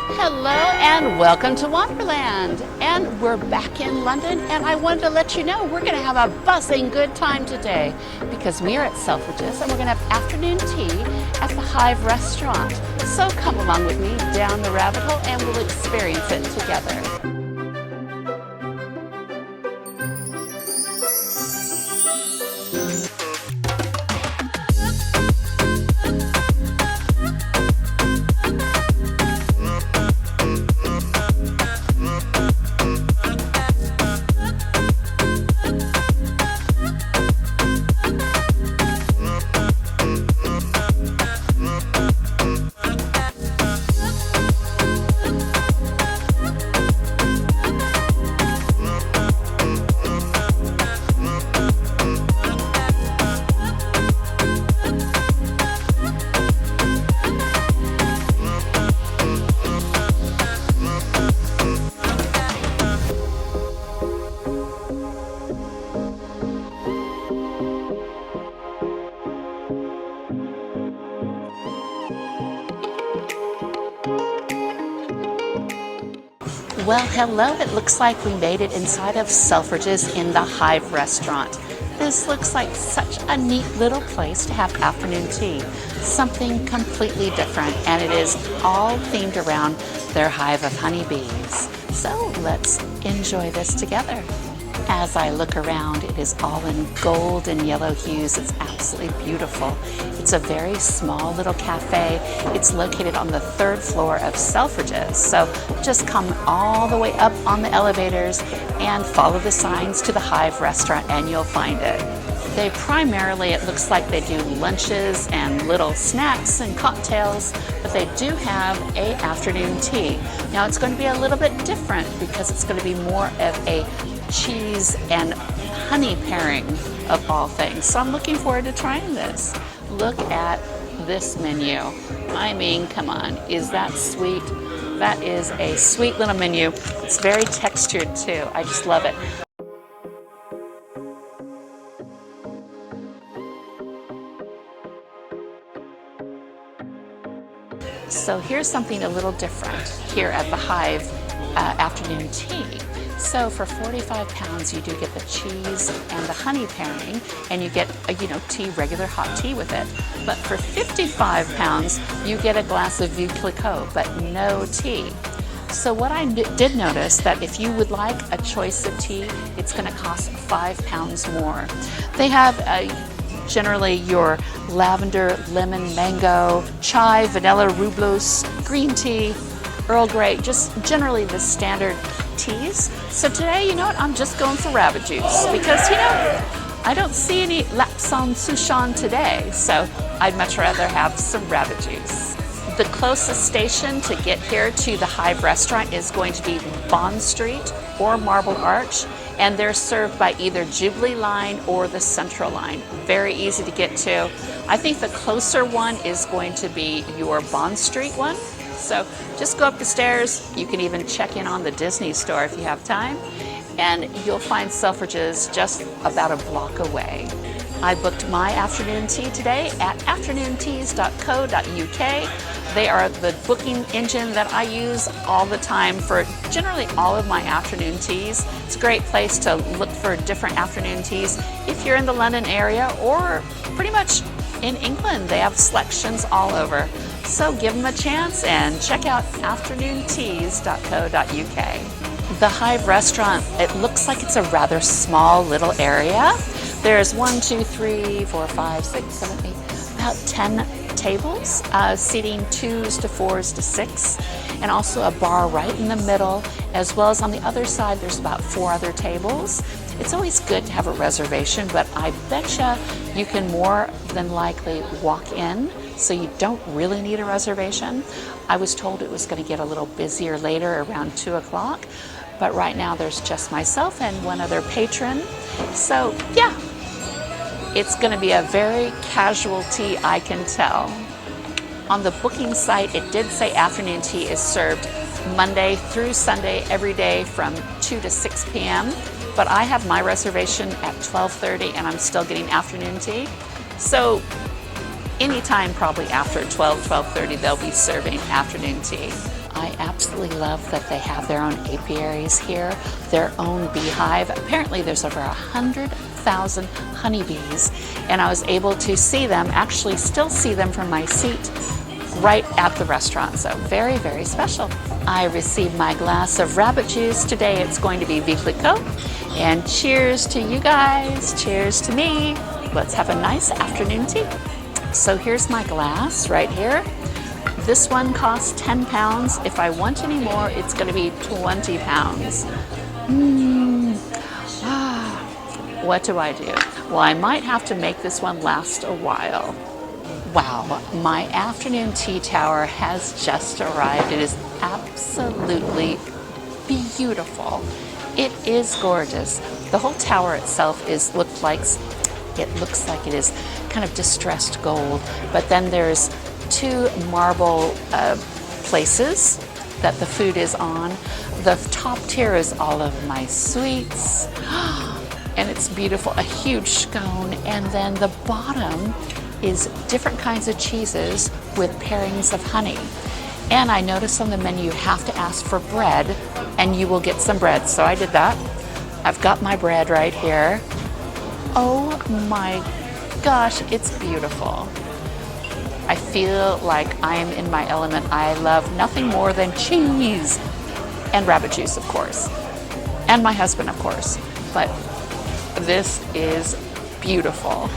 Hello and welcome to Wanderland. And we're back in London, and I wanted to let you know we're going to have a buzzing good time today because we are at Selfridges and we're going to have afternoon tea at the Hive restaurant. So come along with me down the rabbit hole and we'll experience it together. Well, hello, it looks like we made it inside of Selfridges in the Hive restaurant. This looks like such a neat little place to have afternoon tea. Something completely different, and it is all themed around their hive of honeybees. So let's enjoy this together. As I look around, it is all in gold and yellow hues. It's absolutely beautiful. It's a very small little cafe. It's located on the 3rd floor of Selfridges. So just come all the way up on the elevators and follow the signs to the Hive restaurant and you'll find it. They primarily, it looks like they do lunches and little snacks and cocktails, but they do have an afternoon tea. Now it's going to be a little bit different because it's going to be more of a cheese and honey pairing of all things. So I'm looking forward to trying this. Look at this menu. I mean, come on, is that sweet? That is a sweet little menu. It's very textured too. I just love it. So here's something a little different here at the Hive afternoon tea. So for £45, you do get the cheese and the honey pairing, and you get tea, regular hot tea with it. But for £55, you get a glass of Vieux Clicquot, but no tea. So what I did notice that if you would like a choice of tea, it's going to cost £5 more. They have generally your lavender, lemon, mango, chai, vanilla, rooibos, green tea, Earl Grey, just generally the standard teas. So today, you know what, I'm just going for rabbit juice because, I don't see any Lapsang Souchong today, so I'd much rather have some rabbit juice. The closest station to get here to the Hive restaurant is going to be Bond Street or Marble Arch, and they're served by either Jubilee line or the Central line. Very easy to get to. I think the closer one is going to be your Bond Street one. So just go up the stairs. You can even check in on the Disney store if you have time, and you'll find Selfridges just about a block away. I booked my afternoon tea today at afternoonteas.co.uk. They are the booking engine that I use all the time for generally all of my afternoon teas. It's a great place to look for different afternoon teas if you're in the London area or pretty much in England. They have selections all over. So give them a chance and check out afternoonteas.co.uk. The Hive restaurant, it looks like it's a rather small little area. There's 1, 2, 3, 4, 5, 6, 7, 8, about 10 tables, seating 2s to 4s to 6, and also a bar right in the middle, as well as on the other side there's about 4 other tables. It's always good to have a reservation, but I betcha you can more than likely walk in, so you don't really need a reservation. I was told it was going to get a little busier later around 2 o'clock, but right now there's just myself and one other patron. So yeah, it's going to be a very casual tea, I can tell. On the booking site, it did say afternoon tea is served Monday through Sunday every day from 2 to 6 p.m. But I have my reservation at 12:30 and I'm still getting afternoon tea. So anytime probably after 12, 12:30, they'll be serving afternoon tea. I absolutely absolutely love that they have their own apiaries here, their own beehive. Apparently there's over 100,000 honeybees, and I was able to see them, actually still see them from my seat right at the restaurant. So very, very special. I received my glass of rabbit juice. Today it's going to be Viglico. And cheers to you guys, cheers to me. Let's have a nice afternoon tea. So here's my glass right here. This one costs 10 pounds. If I want any more, it's going to be 20 pounds. What do I do? Well, I might have to make this one last a while. Wow, my afternoon tea tower has just arrived. It is absolutely beautiful. It is gorgeous. The whole tower itself looks like it is kind of distressed gold, but then there's two marble places that the food is on. The top tier is all of my sweets, and it's beautiful, a huge scone, and then the bottom is different kinds of cheeses with pairings of honey. And I noticed on the menu you have to ask for bread, and you will get some bread. So I did that. I've got my bread right here. Oh my gosh, it's beautiful. I feel like I am in my element. I love nothing more than cheese and rabbit juice, of course, and my husband, of course. But this is beautiful.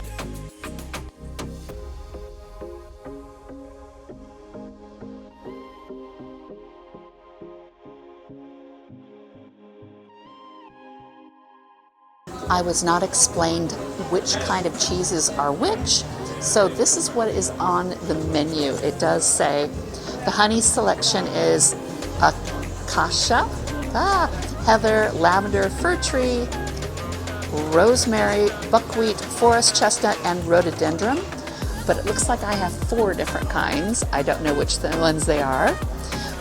I was not explained which kind of cheeses are which, so this is what is on the menu. It does say the honey selection is acacia, heather, lavender, fir tree, rosemary, buckwheat, forest chestnut, and rhododendron. But it looks like I have 4 different kinds. I don't know which ones they are.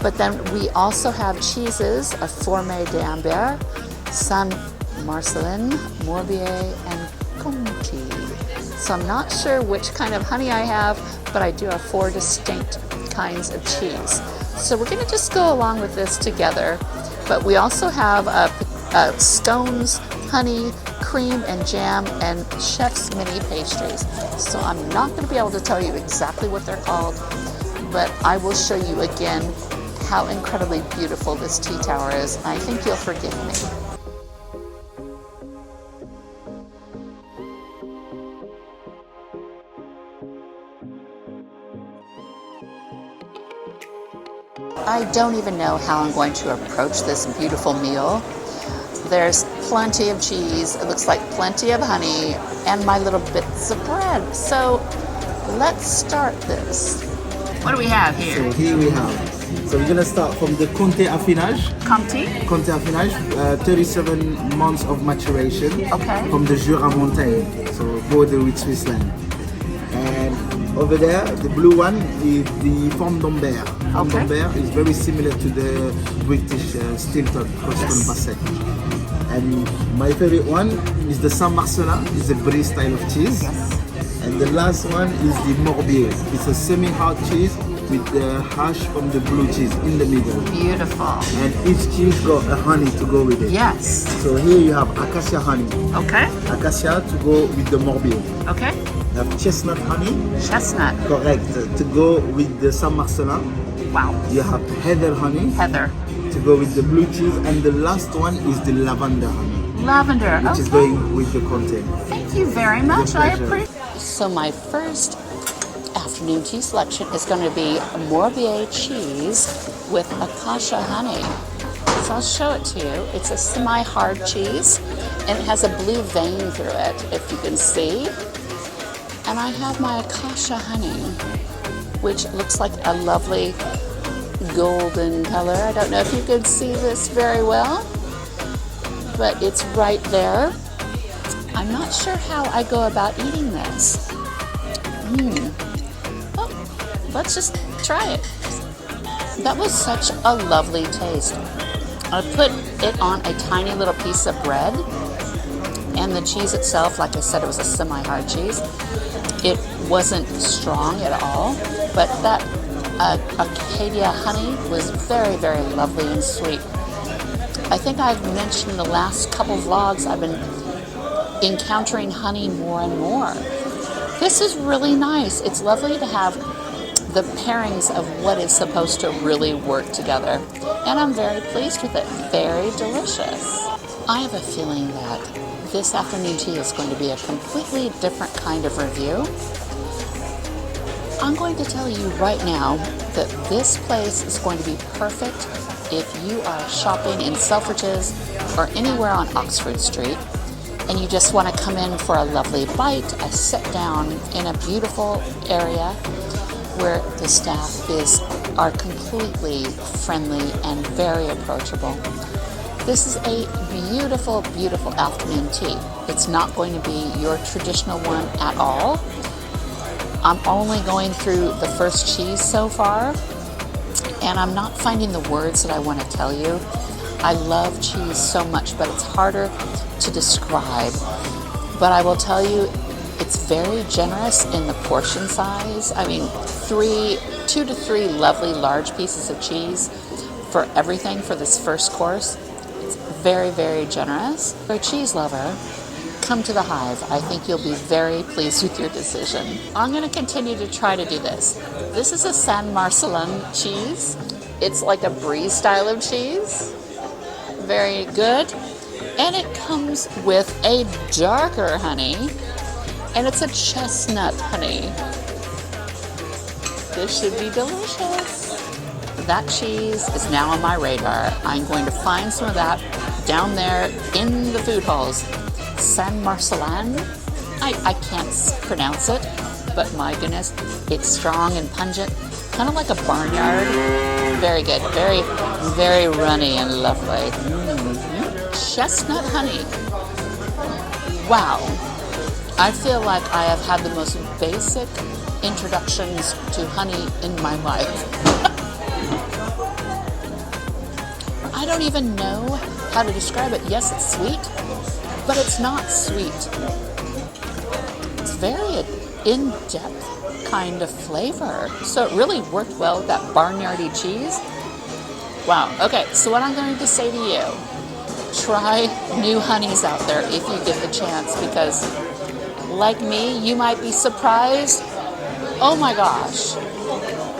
But then we also have cheeses, a Formé d'Ambert, San Marcelin, Morbier, and Conti. So I'm not sure which kind of honey I have, but I do have 4 distinct kinds of cheese. So we're going to just go along with this together. But we also have scones, honey, cream and jam, and chef's mini pastries. So I'm not going to be able to tell you exactly what they're called, but I will show you again how incredibly beautiful this tea tower is. I think you'll forgive me. I don't even know how I'm going to approach this beautiful meal. There's plenty of cheese, it looks like plenty of honey, and my little bits of bread. So let's start this. What do we have here? So here we have, so we're gonna start from the Comté Affinage. Comté Affinage, 37 months of maturation. Okay. From the Jura Mountain, so border with Switzerland. And over there, the blue one is the Femme d'Ambert. Femme d'Ambert is very similar to the British Stilton Custom Basset. And my favorite one is the Saint Marcelin, is a brie style of cheese. Yes. And the last one is the Morbier. It's a semi-hard cheese with the hash from the blue cheese in the middle. Beautiful. And each cheese got a honey to go with it. Yes. So here you have acacia honey. Okay. Acacia to go with the Morbier. Okay. You have chestnut honey. Chestnut. Correct. To go with the Saint Marcelin. Wow. You have heather honey. Heather. To go with the blue cheese. And the last one is the lavender honey. Lavender. Which is going with the content. Thank you very much. I pleasure. appreciate. So my first afternoon tea selection is going to be Morbier cheese with acacia honey. So I'll show it to you. It's a semi-hard cheese, and it has a blue vein through it, if you can see. And I have my acacia honey, which looks like a lovely golden color. I don't know if you can see this very well, but it's right there. I'm not sure how I go about eating this. Oh, let's just try it. That was such a lovely taste. I put it on a tiny little piece of bread, and the cheese itself, like I said, it was a semi-hard cheese. It wasn't strong at all, but that Acacia honey was very, very lovely and sweet. I think I've mentioned in the last couple vlogs I've been encountering honey more and more. This is really nice. It's lovely to have the pairings of what is supposed to really work together. And I'm very pleased with it. Very delicious. I have a feeling that this afternoon tea is going to be a completely different kind of review. I'm going to tell you right now that this place is going to be perfect if you are shopping in Selfridges or anywhere on Oxford Street and you just want to come in for a lovely bite, a sit down in a beautiful area where the staff are completely friendly and very approachable. This is a beautiful, beautiful afternoon tea. It's not going to be your traditional one at all. I'm only going through the first cheese so far, and I'm not finding the words that I want to tell you. I love cheese so much, but it's harder to describe. But I will tell you, it's very generous in the portion size. I mean, 2 to 3 lovely large pieces of cheese for everything for this first course. It's very, very generous. For a cheese lover, come to the Hive. I think you'll be very pleased with your decision. I'm going to continue to try to do this. This is a San Marcelin cheese. It's like a brie style of cheese. Very good. And it comes with a darker honey, and it's a chestnut honey. This should be delicious. That cheese is now on my radar. I'm going to find some of that down there in the food halls. San Marcelin. I can't pronounce it, but my goodness, it's strong and pungent, kind of like a barnyard. Very good, very, very runny and lovely. Chestnut honey. Wow. I feel like I have had the most basic introductions to honey in my life. I don't even know how to describe it. Yes, it's sweet, but it's not sweet. It's very in-depth kind of flavor. So it really worked well with that barnyardy cheese. Wow. Okay, so what I'm going to say to you, try new honeys out there if you get the chance, because like me, you might be surprised. Oh my gosh.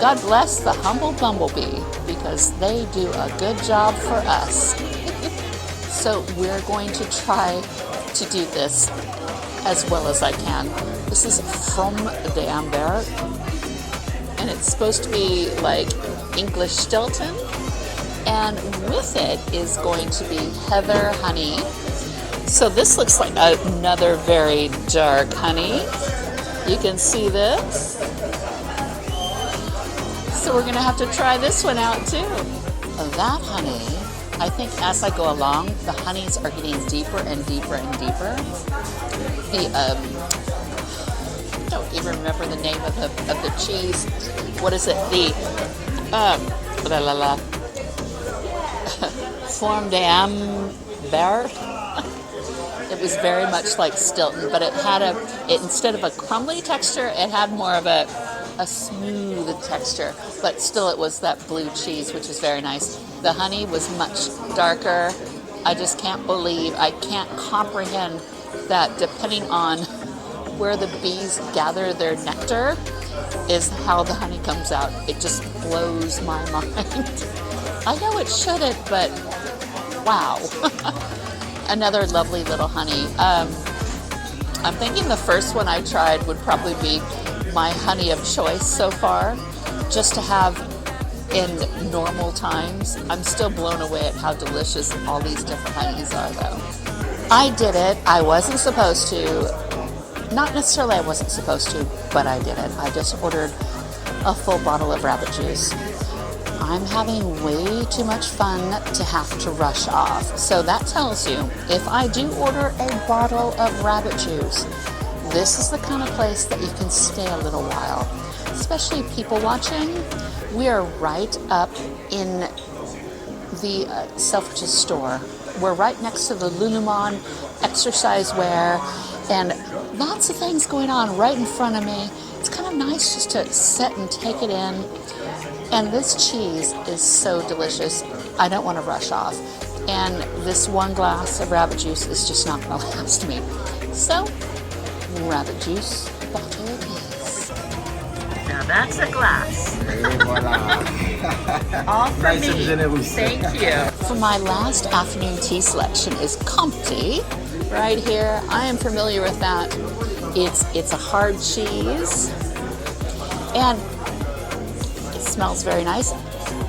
God bless the humble bumblebee, because they do a good job for us. So we're going to try to do this as well as I can. This is from the Amber, and it's supposed to be like English Stilton, and with it is going to be heather honey. So this looks like another very dark honey. You can see this. So we're gonna have to try this one out too. That honey, I think as I go along, the honeys are getting deeper and deeper and deeper. I don't even remember the name of the cheese. What is it? The Forme d'Amber. It was very much like Stilton, but it had instead of a crumbly texture, it had more of a smooth texture, but still it was that blue cheese, which is very nice. The honey was much darker. I just can't comprehend that depending on where the bees gather their nectar is how the honey comes out. It just blows my mind. I know it shouldn't, but wow. Another lovely little honey. I'm thinking the first one I tried would probably be my honey of choice so far, just to have in normal times. I'm still blown away at how delicious all these different honeys are though. I did it. I wasn't supposed to. Not necessarily I wasn't supposed to, but I did it. I just ordered a full bottle of rabbit juice. I'm having way too much fun to have to rush off. So that tells you, if I do order a bottle of rabbit juice, this is the kind of place that you can stay a little while, especially people watching. We are right up in the Selfridges store. We're right next to the Lululemon exercise wear, and lots of things going on right in front of me. It's kind of nice just to sit and take it in. And this cheese is so delicious. I don't want to rush off. And this one glass of rabbit juice is just not going to last me. So, rabbit juice bottle it is. Now that's a glass. Et voilà. All for Nice me. and generous. Thank you. For my last afternoon tea selection is Comté, right here. I am familiar with that. It's a hard cheese, and it smells very nice.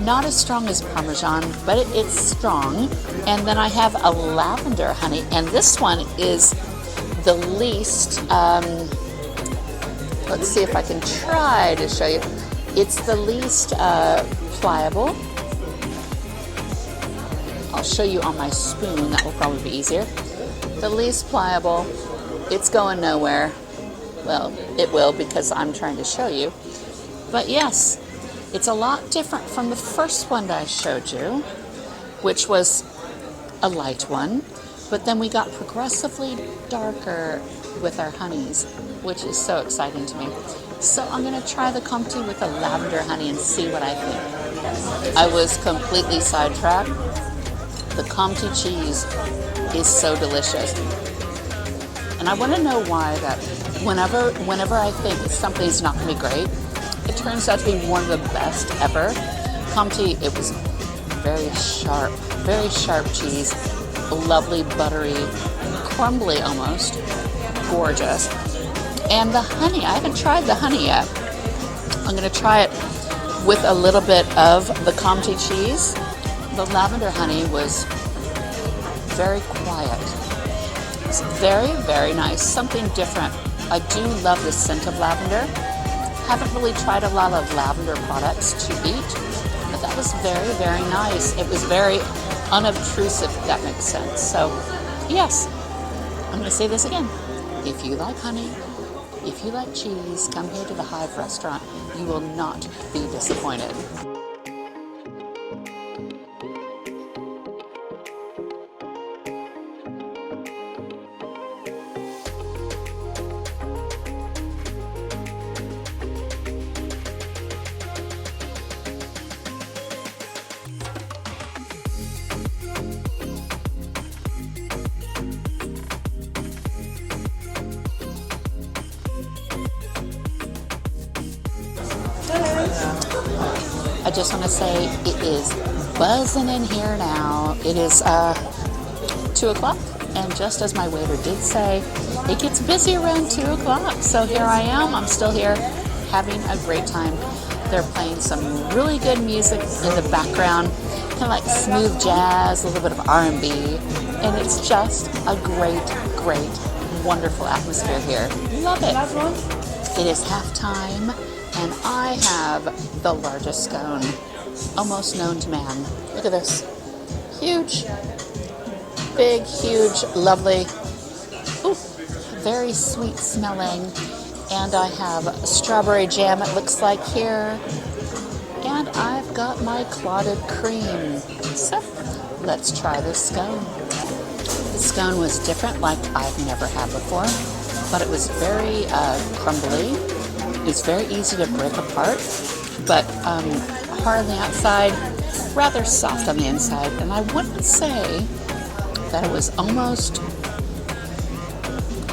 Not as strong as Parmesan, but it's strong. And then I have a lavender honey, and this one is the least, let's see if I can try to show you. It's the least pliable. I'll show you on my spoon, that will probably be easier. The least pliable, it's going nowhere. Well, it will because I'm trying to show you. But yes, it's a lot different from the first one that I showed you, which was a light one. But then we got progressively darker with our honeys, which is so exciting to me. So I'm going to try the Comté with the lavender honey and see what I think. I was completely sidetracked. The Comté cheese is so delicious. And I want to know why that whenever I think something's not going to be great, it turns out to be one of the best ever. Comté, it was very sharp cheese, lovely, buttery, crumbly almost, gorgeous. And the honey, I haven't tried the honey yet. I'm going to try it with a little bit of the Comté cheese. The lavender honey was very quiet. It's very, very nice, something different. I do love the scent of lavender. Haven't really tried a lot of lavender products to eat, but that was very, very nice. It was very unobtrusive, if that makes sense. So, yes, I'm going to say this again. If you like honey, if you like cheese, come here to the Hive restaurant. You will not be disappointed. I just want to say it is buzzing in here now. It is 2 o'clock, and just as my waiter did say, it gets busy around 2 o'clock. So here I am. I'm still here having a great time. They're playing some really good music in the background, kind of like smooth jazz, a little bit of R&B, and it's just a great, wonderful atmosphere here. Love it. It is halftime. And I have the largest scone, almost known to man. Look at this. Huge. Big, huge, lovely. Ooh, very sweet smelling. And I have strawberry jam, it looks like here. And I've got my clotted cream. So, let's try this scone. The scone was different, like I've never had before. But it was very crumbly. It's very easy to break apart, but hard on the outside, rather soft on the inside. And I wouldn't say that it was almost,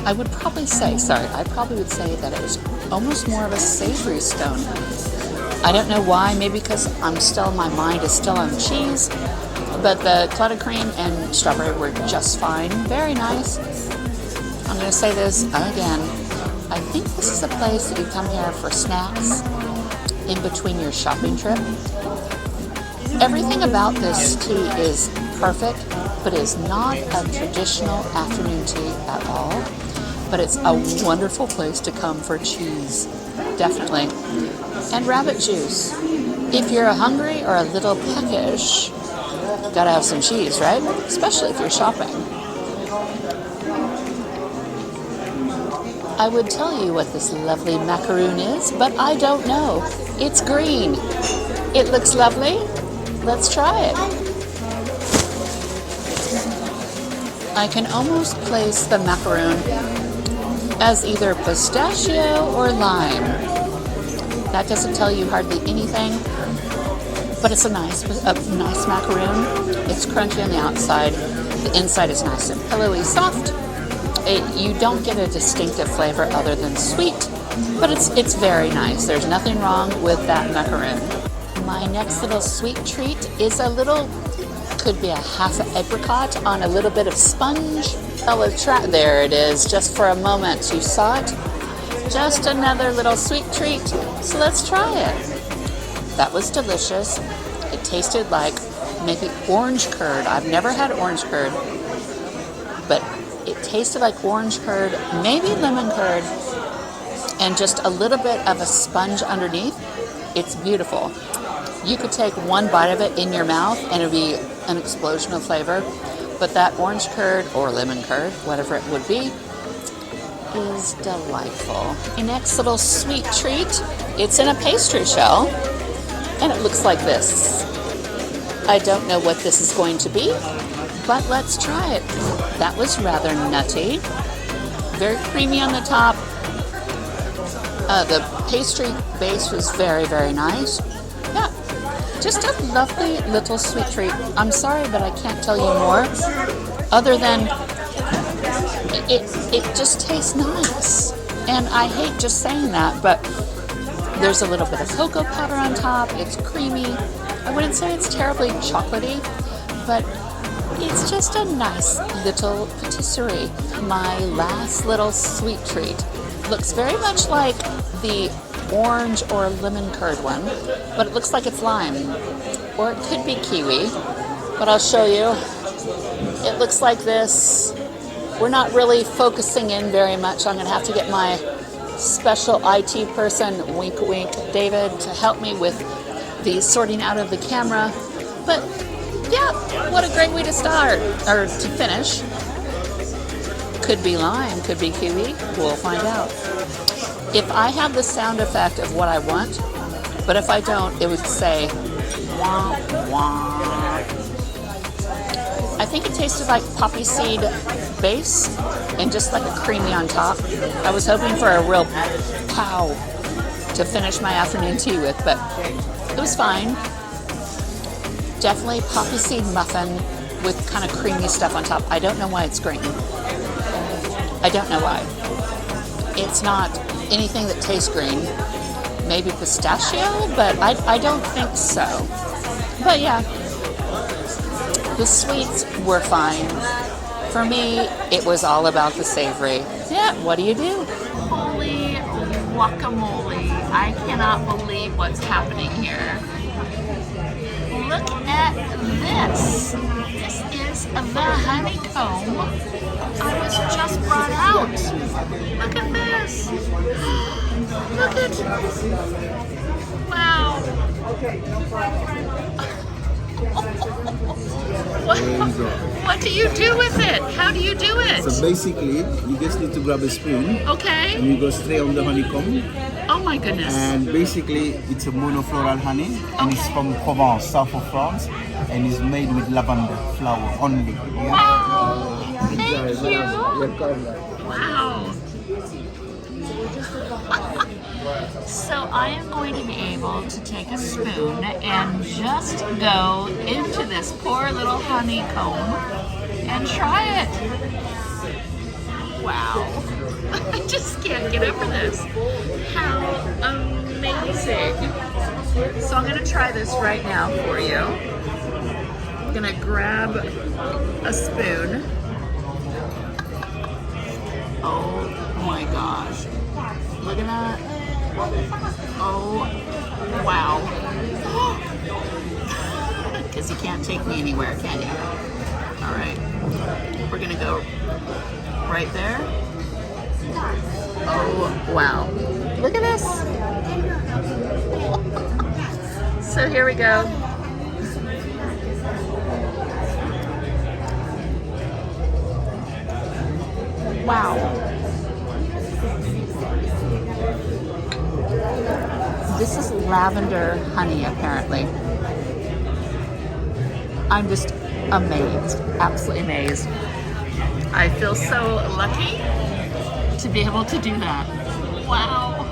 I probably would say that it was almost more of a savory scone. I don't know why, maybe because my mind is still on cheese, but the clotted cream and strawberry were just fine. Very nice. I'm going to say this again. I think this is a place that you come here for snacks in between your shopping trip. Everything about this tea is perfect, but it is not a traditional afternoon tea at all. But it's a wonderful place to come for cheese, definitely. And rabbit juice. If you're hungry or a little peckish, gotta have some cheese, right? Especially if you're shopping. I would tell you what this lovely macaroon is, but I don't know. It's green. It looks lovely. Let's try it. I can almost place the macaroon as either pistachio or lime. That doesn't tell you hardly anything. but it's a nice macaroon. It's crunchy on the outside. The inside is nice and pillowy soft. You don't get a distinctive flavor other than sweet, but it's very nice. There's nothing wrong with that macaroon. My next little sweet treat is could be a half an apricot on a little bit of sponge. There it is, just for a moment. You saw it. Just another little sweet treat. So let's try it. That was delicious. It tasted like maybe orange curd. I've never had orange curd, but it tasted like orange curd, maybe lemon curd, and just a little bit of a sponge underneath. It's beautiful. You could take one bite of it in your mouth and it would be an explosion of flavor, but that orange curd or lemon curd, whatever it would be, is delightful. The next little sweet treat, it's in a pastry shell, and it looks like this. I don't know what this is going to be, but let's try it. That was rather nutty, very creamy on the top. The pastry base was very, very nice. Yeah, just a lovely little sweet treat. I'm sorry, but I can't tell you more, other than it just tastes nice. And I hate just saying that, but there's a little bit of cocoa powder on top. It's creamy. I wouldn't say it's terribly chocolatey, but it's just a nice little patisserie. My last little sweet treat looks very much like the orange or lemon curd one, but it looks like it's lime, or it could be kiwi, but I'll show you. It looks like this. We're not really focusing in very much. I'm going to have to get my special IT person, wink wink, David, to help me with the sorting out of the camera. But yeah, what a great way to start, or to finish. Could be lime, could be kiwi, we'll find out. If I have the sound effect of what I want, but if I don't, it would say wah, wah. I think it tasted like poppy seed base and just like a creamy on top. I was hoping for a real pow to finish my afternoon tea with, but it was fine. Definitely poppy seed muffin with kind of creamy stuff on top. I don't know why it's green. I don't know why. It's not anything that tastes green. Maybe pistachio, but I don't think so. But yeah, the sweets were fine. For me, it was all about the savory. Yeah, what do you do? Holy guacamole. I cannot believe what's happening here. Look at this. This is the honeycomb I was just brought out. Look at this. Look at, wow. What do you do with it? How do you do it? So basically, you just need to grab a spoon. Okay. And you go straight on the honeycomb. Oh my goodness. And basically, it's a monofloral honey. And it's from Provence, south of France. And it's made with lavender flower only. Yeah? Wow. Thank you. Wow. So I am going to be able to take a spoon and just go into this poor little honeycomb and try it. Wow. I just can't get over this. How amazing. So I'm going to try this right now for you. I'm going to grab a spoon. Oh my gosh. Look at that. Oh, wow. Because you can't take me anywhere, can you? All right. We're going to go right there. Oh, wow. Look at this. So here we go. Wow. This is lavender honey, apparently. I'm just amazed, absolutely amazed. I feel so lucky to be able to do that. Wow.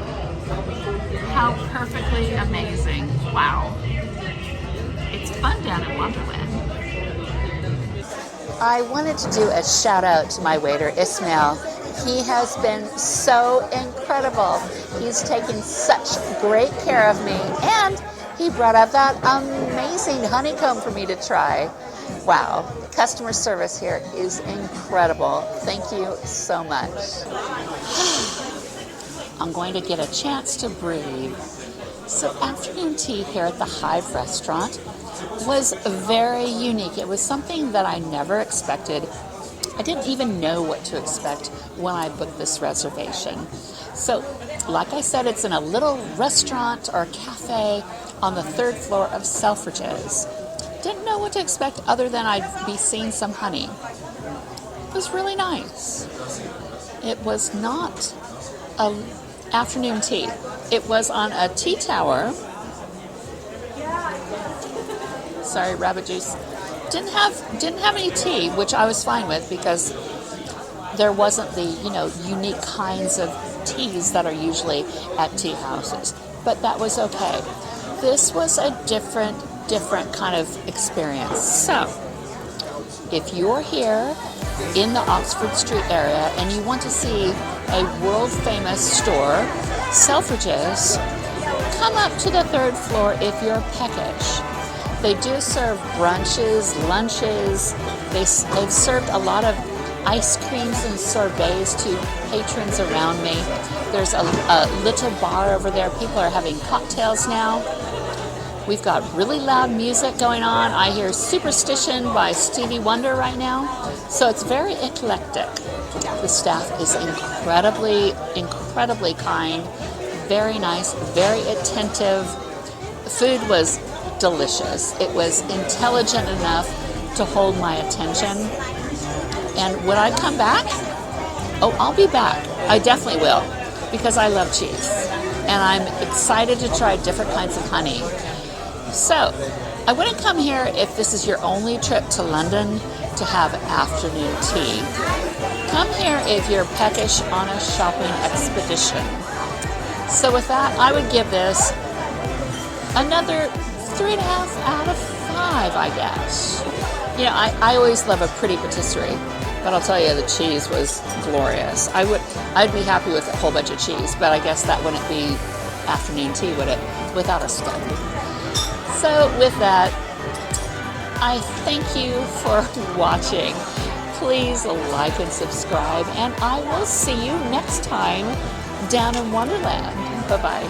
How perfectly amazing. Wow. fun down in Wanderland. I wanted to do a shout out to my waiter, Ismail. He has been so incredible. He's taken such great care of me, and he brought out that amazing honeycomb for me to try. Wow, customer service here is incredible. Thank you so much. I'm going to get a chance to breathe. So afternoon tea here at the Hive restaurant was very unique. It was something that I never expected. I didn't even know what to expect when I booked this reservation. So, like I said, it's in a little restaurant or cafe on the 3rd floor of Selfridges. Didn't know what to expect other than I'd be seeing some honey. It was really nice. It was not an afternoon tea. It was on a tea tower. Sorry, rabbit juice. Didn't have any tea, which I was fine with because there wasn't the, unique kinds of teas that are usually at tea houses. But that was okay. This was a different kind of experience. So, if you're here in the Oxford Street area and you want to see a world famous store, Selfridges, come up to the 3rd floor if you're peckish. They do serve brunches, lunches. They've served a lot of ice creams and sorbets to patrons around me. There's a little bar over there. People are having cocktails now. We've got really loud music going on. I hear Superstition by Stevie Wonder right now. So it's very eclectic. The staff is incredibly kind, very nice, very attentive. Food was delicious. It was intelligent enough to hold my attention. And would I come back? Oh, I'll be back. I definitely will, because I love cheese. And I'm excited to try different kinds of honey. So, I wouldn't come here if this is your only trip to London to have afternoon tea. Come here if you're peckish on a shopping expedition. So with that, I would give this another 3.5 out of 5, I guess. I always love a pretty patisserie, but I'll tell you, the cheese was glorious. I'd be happy with a whole bunch of cheese, but I guess that wouldn't be afternoon tea, would it? Without a scone. So with that, I thank you for watching. Please like and subscribe, and I will see you next time down in Wanderland. Bye-bye.